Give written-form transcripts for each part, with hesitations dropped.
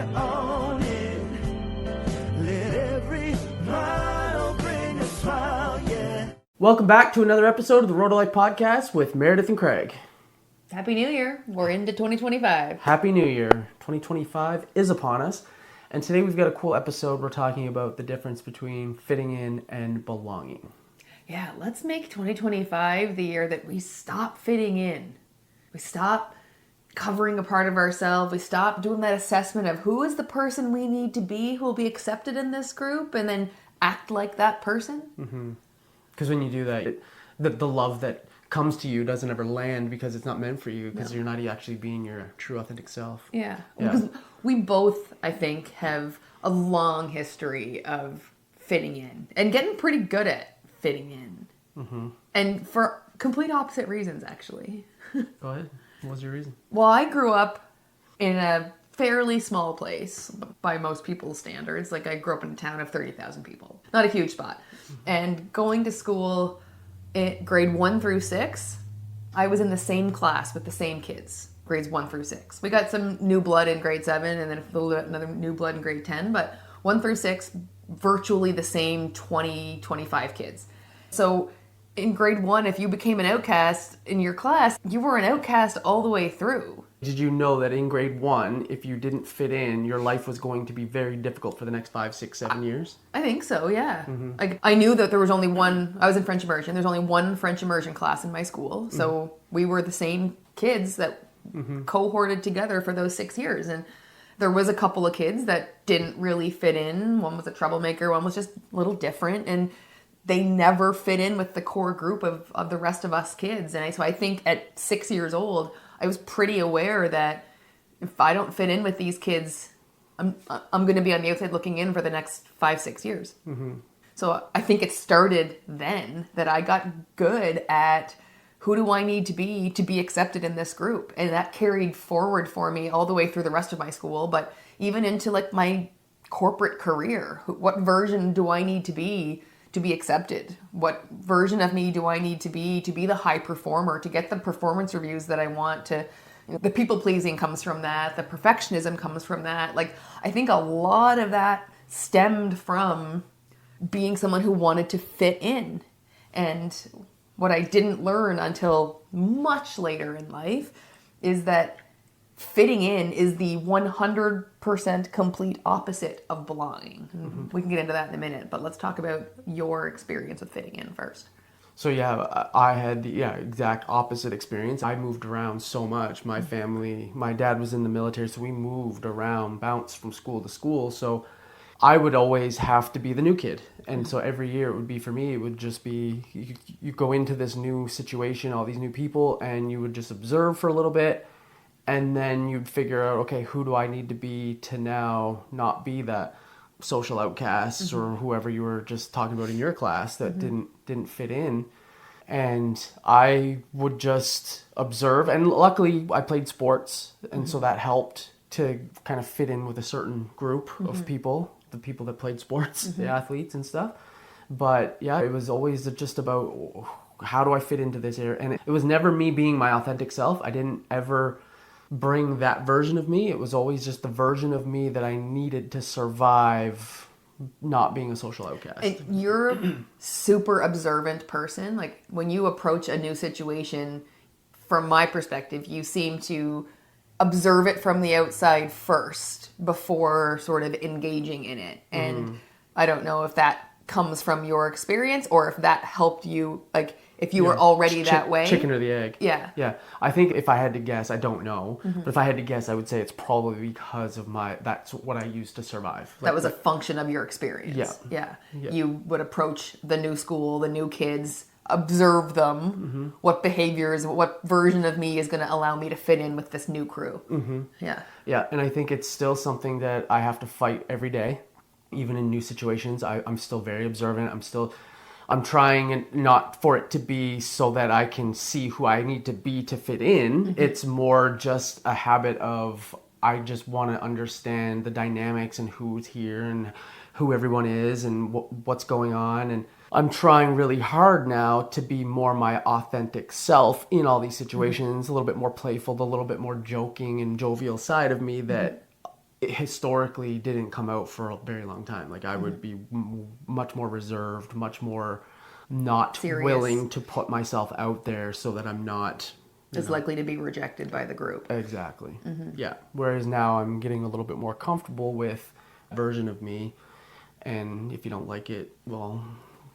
you own it. Let every mile bring a smile, yeah. Welcome back to another episode of the Road to Life podcast with Meredith and Craig. Happy New Year. We're into 2025. Happy New Year. 2025 is upon us. And today we've got a cool episode. We're talking about the difference between fitting in and belonging. Yeah, let's make 2025 the year that we stop fitting in. We stop covering a part of ourselves. We stop doing that assessment of who is the person we need to be, who will be accepted in this group, and then act like that person. Because when you do that, the love that comes to you doesn't ever land because it's not meant for you, because you're not actually being your true authentic self. Yeah. Because we both, I think, have a long history of fitting in and getting pretty good at fitting in. And for complete opposite reasons, actually. Go ahead. What was your reason? Well, I grew up in a fairly small place by most people's standards. Like, I grew up in a town of 30,000 people. Not a huge spot. And going to school in grade 1 through 6, I was in the same class with the same kids, grades 1 through 6. We got some new blood in grade 7 and then a little bit another new blood in grade 10, but 1 through 6, virtually the same 20, 25 kids. So in grade 1, if you became an outcast in your class, you were an outcast all the way through. Did you know that in grade 1, if you didn't fit in, your life was going to be very difficult for the next 5, 6, 7 years? I think so, yeah. Like, I knew that there was only one, I was in French immersion, there's only one French immersion class in my school, so we were the same kids that cohorted together for those 6 years, and there was a couple of kids that didn't really fit in. One was a troublemaker, one was just a little different, and they never fit in with the core group of the rest of us kids. And so I think at 6 years old, I was pretty aware that if I don't fit in with these kids, I'm going to be on the outside looking in for the next 5, 6 years. So I think it started then that I got good at who do I need to be accepted in this group. And that carried forward for me all the way through the rest of my school, but even into like my corporate career. What version do I need to be accepted? What version of me do I need to be the high performer, to get the performance reviews that I want to, the people pleasing comes from that, the perfectionism comes from that. Like, I think a lot of that stemmed from being someone who wanted to fit in. And what I didn't learn until much later in life is that fitting in is the 100% complete opposite of belonging. We can get into that in a minute, but let's talk about your experience with fitting in first. So yeah, I had the exact opposite experience. I moved around so much. My family, my dad was in the military, so we moved around, bounced from school to school. So I would always have to be the new kid. And so every year it would be, for me, it would just be, you go into this new situation, all these new people, and you would just observe for a little bit. And then you'd figure out, okay, who do I need to be to now not be that social outcast or whoever you were just talking about in your class that didn't fit in. And I would just observe. And luckily, I played sports, and so that helped to kind of fit in with a certain group of people, the people that played sports, the athletes and stuff. But yeah, it was always just about, how do I fit into this area? And it was never me being my authentic self. I didn't ever bring that version of me. It was always just the version of me that I needed to survive not being a social outcast. And you're a super observant person. Like, when you approach a new situation, from my perspective, you seem to observe it from the outside first before sort of engaging in it. And I don't know if that comes from your experience or if that helped you, like, if you were already that way. Chicken or the egg. Yeah. Yeah. I think if I had to guess, I don't know, but if I had to guess, I would say it's probably because of that's what I used to survive. That was a function of your experience. Yeah. You would approach the new school, the new kids, observe them, what behaviors, what version of me is going to allow me to fit in with this new crew. Yeah. Yeah. And I think it's still something that I have to fight every day. Even in new situations, I'm still very observant. I'm trying not for it to be so that I can see who I need to be to fit in. It's more just a habit of, I just want to understand the dynamics and who's here and who everyone is and what's going on. And I'm trying really hard now to be more my authentic self in all these situations, a little bit more playful, the little bit more joking and jovial side of me that it historically didn't come out for a very long time. Like I would be much more reserved, much more not Serious. willing to put myself out there so that I'm not Is likely to be rejected by the group. exactly. Yeah. Whereas now I'm getting a little bit more comfortable with a version of me, and if you don't like it, well,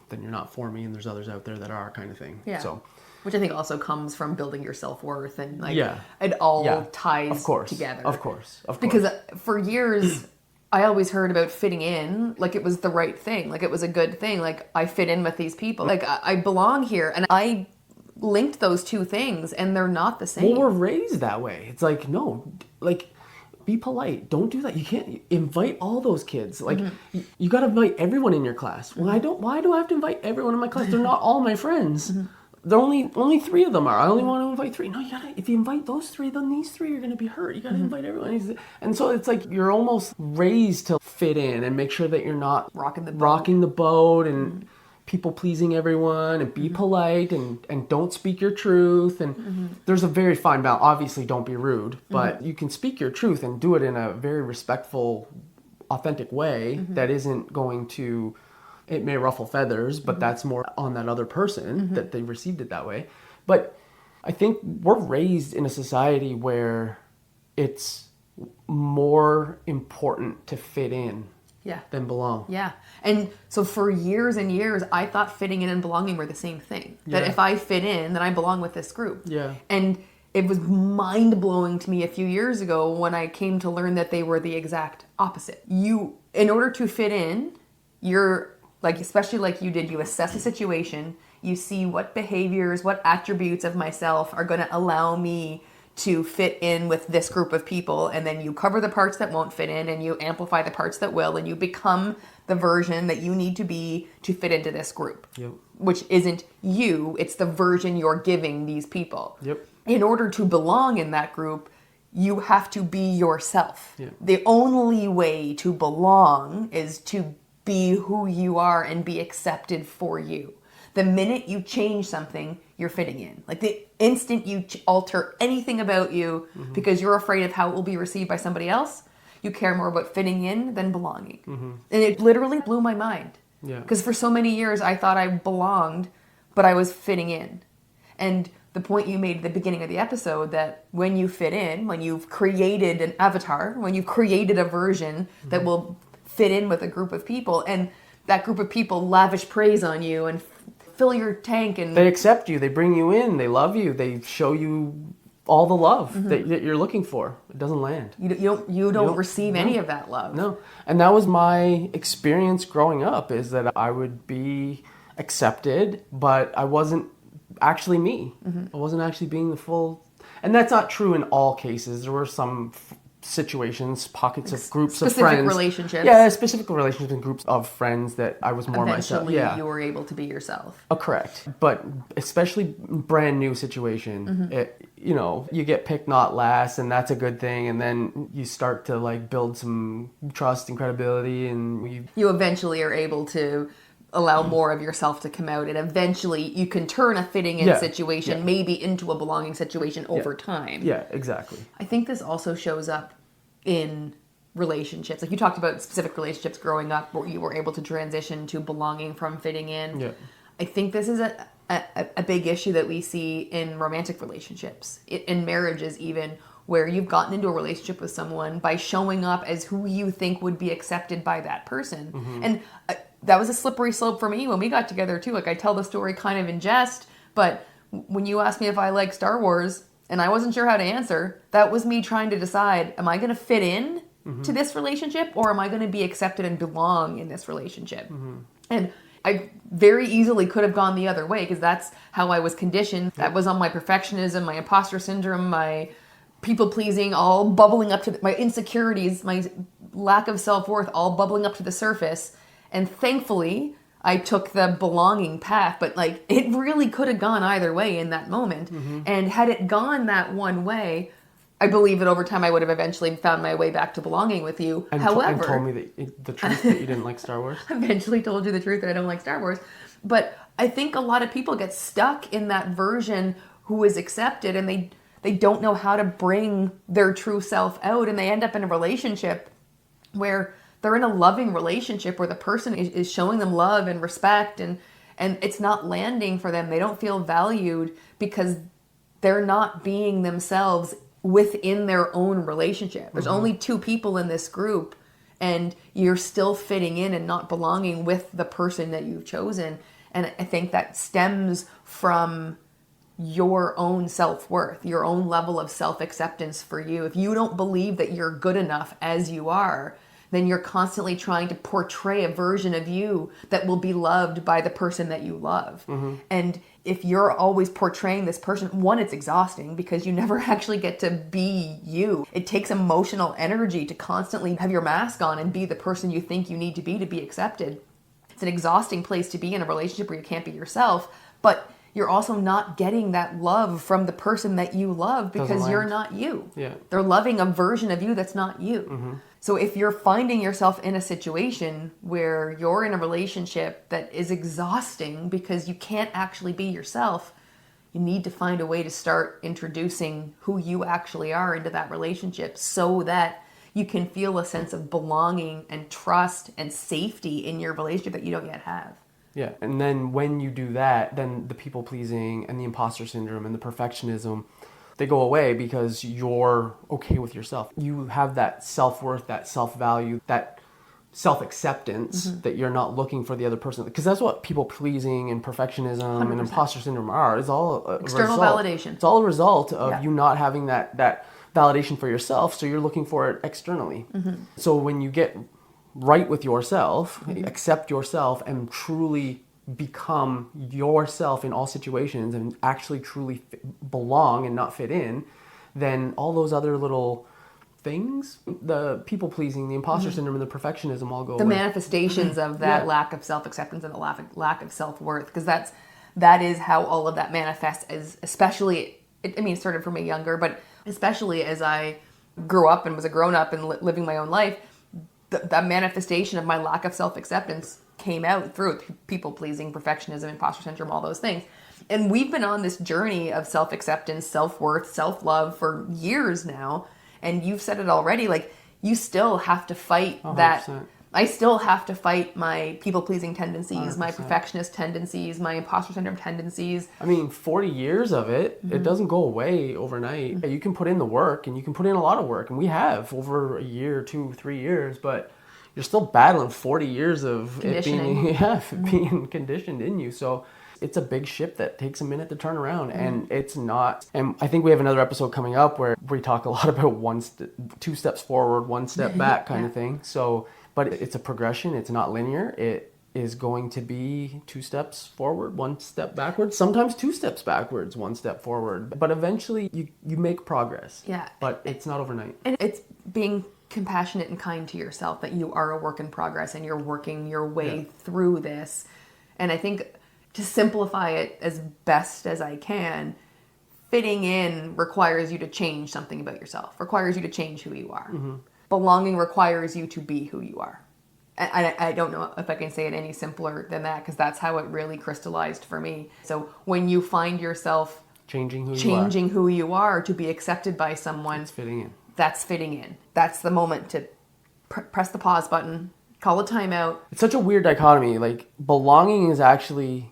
then you're not for me, and there's others out there that are, kind of thing. Yeah. So, which I think also comes from building your self-worth, and like Yeah. it all Yeah. ties of course, together. Of course. Because for years I always heard about fitting in like it was the right thing, like it was a good thing, like I fit in with these people, like I belong here, and I linked those two things, and they're not the same. Well, we're raised that way. It's like, no, like, be polite. Don't do that. You can't invite all those kids. Like, you got to invite everyone in your class. Well, why do I have to invite everyone in my class? They're not all my friends. They're only 3 of them are. I only want to invite 3. No, if you invite those 3, then these 3 are going to be hurt. You got to invite everyone. And so it's like you're almost raised to fit in and make sure that you're not rocking the boat and people pleasing everyone, and be polite, and don't speak your truth. And there's a very fine balance. Obviously, don't be rude, but you can speak your truth and do it in a very respectful, authentic way that isn't going to, it may ruffle feathers, but that's more on that other person that they received it that way. But I think we're raised in a society where it's more important to fit in than belong. Yeah. And so for years and years, I thought fitting in and belonging were the same thing. That if I fit in, then I belong with this group. Yeah. And it was mind-blowing to me a few years ago when I came to learn that they were the exact opposite. In order to fit in, you're, like, especially like you did, you assess the situation, you see what behaviors, what attributes of myself are going to allow me to fit in with this group of people, and then you cover the parts that won't fit in and you amplify the parts that will, and you become the version that you need to be to fit into this group. Yep. Which isn't you, it's the version you're giving these people. Yep. In order to belong in that group, you have to be yourself. Yep. The only way to belong is to be who you are and be accepted for you. The minute you change something, you're fitting in. Like the instant you alter anything about you because you're afraid of how it will be received by somebody else, you care more about fitting in than belonging. And it literally blew my mind. Yeah. Because for so many years I thought I belonged, but I was fitting in. And the point you made at the beginning of the episode, that when you fit in, when you've created an avatar, when you've created a version that will fit in with a group of people, and that group of people lavish praise on you and fill your tank, and they accept you, they bring you in, they love you, they show you all the love that you're looking for. It doesn't land. You don't receive any of that love. No. And that was my experience growing up, is that I would be accepted, but I wasn't actually me. I wasn't actually being the full. And that's not true in all cases. There were some situations, pockets of groups of friends. Specific relationships. Yeah, specific relationships and groups of friends that I was more myself. Eventually, Yeah. you were able to be yourself. Correct. But especially brand new situation, you get picked not last, and that's a good thing. And then you start to like build some trust and credibility, and you eventually are able to allow more of yourself to come out, and eventually you can turn a fitting in situation maybe into a belonging situation over time. Yeah, exactly. I think this also shows up in relationships. Like you talked about specific relationships growing up where you were able to transition to belonging from fitting in. Yeah. I think this is a big issue that we see in romantic relationships, in marriages even, where you've gotten into a relationship with someone by showing up as who you think would be accepted by that person. And that was a slippery slope for me when we got together too. Like I tell the story kind of in jest, but when you asked me if I like Star Wars and I wasn't sure how to answer, that was me trying to decide, am I going to fit in to this relationship, or am I going to be accepted and belong in this relationship? And I very easily could have gone the other way, because that's how I was conditioned. That was on my perfectionism, my imposter syndrome, my people pleasing, all bubbling up to my insecurities, my lack of self-worth, all bubbling up to the surface. And thankfully, I took the belonging path, but like it really could have gone either way in that moment. And had it gone that one way, I believe that over time I would have eventually found my way back to belonging with you. And However, told me the truth that you didn't like Star Wars. Eventually told you the truth that I don't like Star Wars. But I think a lot of people get stuck in that version who is accepted, and they don't know how to bring their true self out, and they end up in a relationship where they're in a loving relationship where the person is showing them love and respect, and it's not landing for them. They don't feel valued because they're not being themselves within their own relationship. There's only two people in this group, and you're still fitting in and not belonging with the person that you've chosen. And I think that stems from your own self-worth, your own level of self-acceptance for you. If you don't believe that you're good enough as you are, then you're constantly trying to portray a version of you that will be loved by the person that you love. And if you're always portraying this person, one, it's exhausting because you never actually get to be you. It takes emotional energy to constantly have your mask on and be the person you think you need to be accepted. It's an exhausting place to be in a relationship where you can't be yourself, but you're also not getting that love from the person that you love because you're not you. Yeah. They're loving a version of you that's not you. So if you're finding yourself in a situation where you're in a relationship that is exhausting because you can't actually be yourself, you need to find a way to start introducing who you actually are into that relationship so that you can feel a sense of belonging and trust and safety in your relationship that you don't yet have. Yeah, and then when you do that, then the people pleasing and the imposter syndrome and the perfectionism, they go away because you're okay with yourself. You have that self-worth, that self-value, that self-acceptance that you're not looking for the other person. Because that's what people pleasing and perfectionism 100%. and imposter syndrome are. It's all a External result. validation. It's all a result of Yeah. you not having that validation for yourself, so you're looking for it externally. So when you get right with yourself, accept yourself, and truly become yourself in all situations and actually truly belong and not fit in, then all those other little things, the people pleasing, the imposter syndrome, and the perfectionism all go The away. manifestations of that lack of self-acceptance and the lack of self-worth, because that is how all of that manifests, as especially, it started for me younger, but especially as I grew up and was a grown-up and living my own life, the manifestation of my lack of self-acceptance came out through people-pleasing, perfectionism, imposter syndrome, all those things. And we've been on this journey of self-acceptance, self-worth, self-love for years now. And you've said it already, like, you still have to fight 100%. that. I still have to fight my people-pleasing tendencies, 100%. my perfectionist tendencies, my imposter syndrome tendencies. 40 years of it, it doesn't go away overnight. You can put in the work, and you can put in a lot of work, and we have over a year, 2, 3 years, but you're still battling 40 years of it being conditioned in you. So it's a big ship that takes a minute to turn around, and it's not. And I think we have another episode coming up where we talk a lot about 2 steps forward, 1 step back kind of thing. So, but it's a progression. It's not linear. It is going to be 2 steps forward, 1 step backwards, sometimes 2 steps backwards, 1 step forward. But eventually you make progress. Yeah. But it's not overnight. And it's being compassionate and kind to yourself, that you are a work in progress and you're working your way through this. And I think, to simplify it as best as I can, fitting in requires you to change something about yourself, requires you to change who you are. Belonging requires you to be who you are. And I don't know if I can say it any simpler than that, because that's how it really crystallized for me. So when you find yourself Changing who you are to be accepted by someone, It's fitting in. that's fitting in. That's the moment to press the pause button, call a timeout. It's such a weird dichotomy. Like, belonging is actually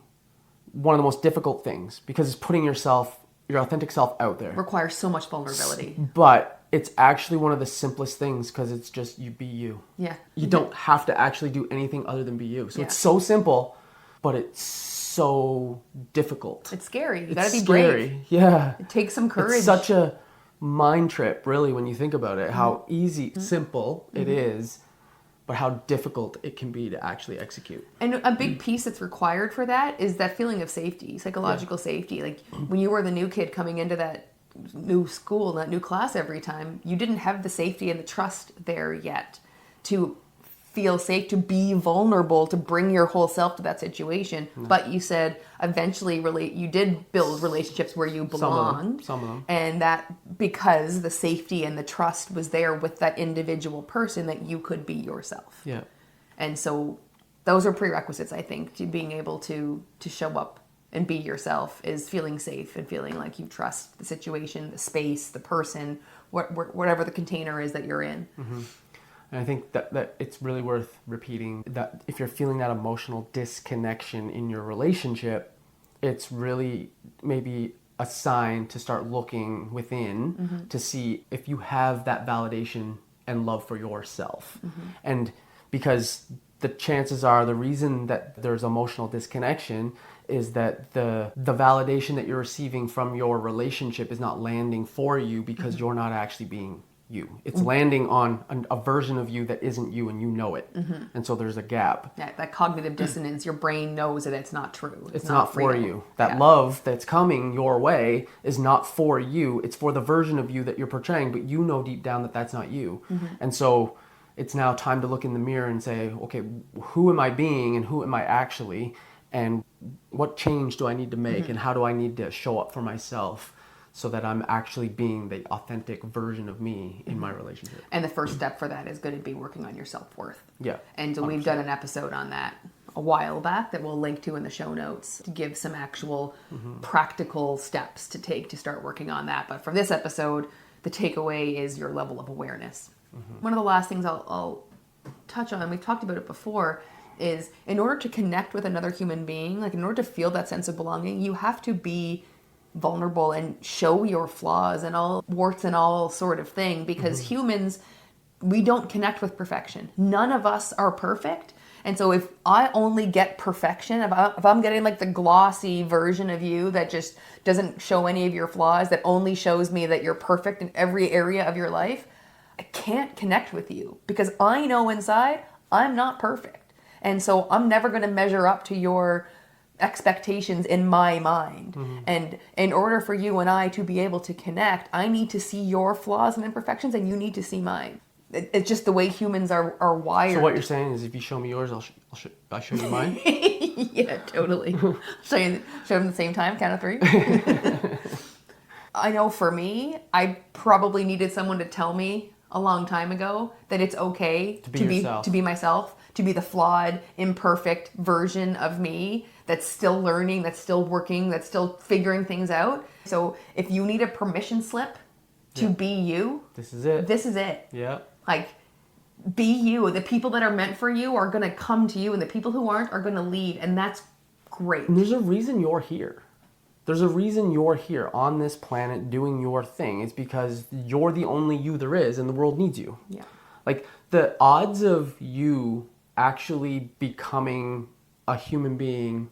one of the most difficult things because it's putting your authentic self out there. Requires so much vulnerability. But it's actually one of the simplest things because it's just you be you. Yeah. You don't have to actually do anything other than be you. So Yeah. it's so simple, but it's so difficult. It's scary. You gotta be scary. brave. Yeah. It takes some courage. It's such a mind trip, really, when you think about it, how easy, simple it is, but how difficult it can be to actually execute. And a big piece that's required for that is that feeling of safety, psychological safety. Like, when you were the new kid coming into that new school, that new class every time, you didn't have the safety and the trust there yet to feel safe, to be vulnerable, to bring your whole self to that situation. But you said eventually you did build relationships where you belonged. Some of them. And that because the safety and the trust was there with that individual person, that you could be yourself. Yeah. And so those are prerequisites, I think, to being able to show up and be yourself, is feeling safe and feeling like you trust the situation, the space, the person, whatever the container is that you're in. And I think that it's really worth repeating that if you're feeling that emotional disconnection in your relationship, it's really maybe a sign to start looking within to see if you have that validation and love for yourself. And because the chances are the reason that there's emotional disconnection is that the validation that you're receiving from your relationship is not landing for you because you're not actually being you. It's landing on a version of you that isn't you, and you know it. And so there's a gap. Yeah, that cognitive dissonance, your brain knows that it's not true. It's not for real. you. That love that's coming your way is not for you. It's for the version of you that you're portraying, but you know deep down that that's not you. And so it's now time to look in the mirror and say, okay, who am I being and who am I actually? And what change do I need to make? And how do I need to show up for myself so that I'm actually being the authentic version of me in my relationship? And the first step for that is going to be working on your self-worth. Yeah. And so we've done an episode on that a while back that we'll link to in the show notes to give some actual practical steps to take to start working on that. But for this episode, the takeaway is your level of awareness. One of the last things I'll touch on, we've talked about it before, is in order to connect with another human being, like in order to feel that sense of belonging, you have to be vulnerable and show your flaws and all warts and all sort of thing, because humans, we don't connect with perfection. None of us are perfect. And so if I only get perfection, if I'm getting like the glossy version of you that just doesn't show any of your flaws, that only shows me that you're perfect in every area of your life, I can't connect with you because I know inside I'm not perfect. And so I'm never going to measure up to your expectations in my mind. And in order for you and I to be able to connect, I need to see your flaws and imperfections, and you need to see mine. It's just the way humans are wired. So what you're saying is if you show me yours, I'll show you mine? Yeah, totally. show them at the same time, count of 3. I know for me, I probably needed someone to tell me a long time ago that it's okay to be myself, to be the flawed, imperfect version of me that's still learning, that's still working, that's still figuring things out. So if you need a permission slip to be you, this is it. This is it. Yeah. Like, be you. The people that are meant for you are going to come to you, and the people who aren't are going to leave, and that's great. And there's a reason you're here. There's a reason you're here on this planet doing your thing. It's because you're the only you there is, and the world needs you. Yeah. Like, the odds of you actually becoming a human being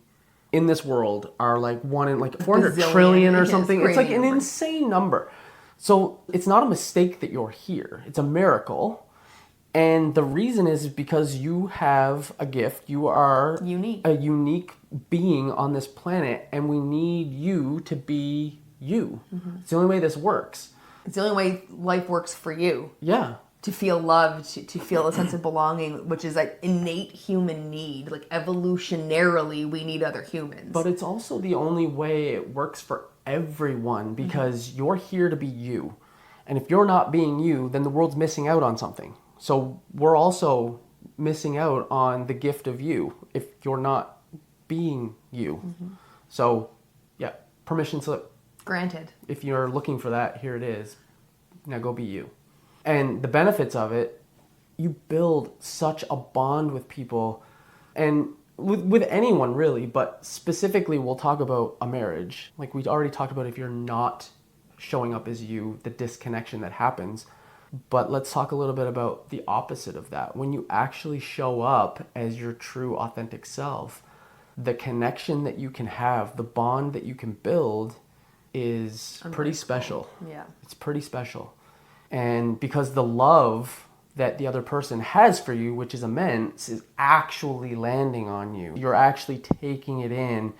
in this world are like 1 in like 400 trillion or something. It's like an insane number. So it's not a mistake that you're here. It's a miracle. And the reason is because you have a gift. You are a unique being on this planet, and we need you to be you. It's the only way this works. It's the only way life works for you. Yeah. To feel loved, to feel a sense of belonging, which is an innate human need. Like, evolutionarily, we need other humans. But it's also the only way it works for everyone, because you're here to be you. And if you're not being you, then the world's missing out on something. So we're also missing out on the gift of you if you're not being you. So, yeah, permission slip. Granted. If you're looking for that, here it is. Now go be you. And the benefits of it, you build such a bond with people, and with anyone really, but specifically we'll talk about a marriage. Like we already talked about, if you're not showing up as you, the disconnection that happens. But let's talk a little bit about the opposite of that. When you actually show up as your true authentic self, the connection that you can have, the bond that you can build is pretty special. Yeah. It's pretty special. And because the love that the other person has for you, which is immense, is actually landing on you. You're actually taking it in,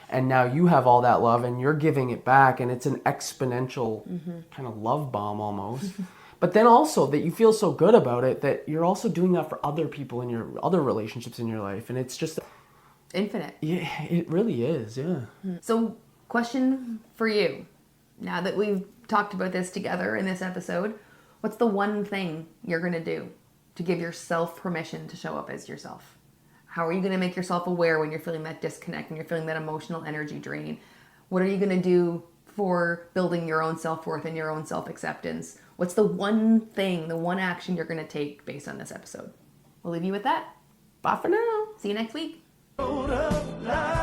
and now you have all that love and you're giving it back, and it's an exponential kind of love bomb almost. But then also that you feel so good about it that you're also doing that for other people in your other relationships in your life, and it's just infinite. Yeah, it really is, yeah. So, question for you. Now that we've talked about this together in this episode, what's the one thing you're going to do to give yourself permission to show up as yourself? How are you going to make yourself aware when you're feeling that disconnect, when you're feeling that emotional energy drain? What are you going to do for building your own self-worth and your own self-acceptance? What's the one thing, the one action you're going to take based on this episode? We'll leave you with that. Bye for now. See you next week. Hold up,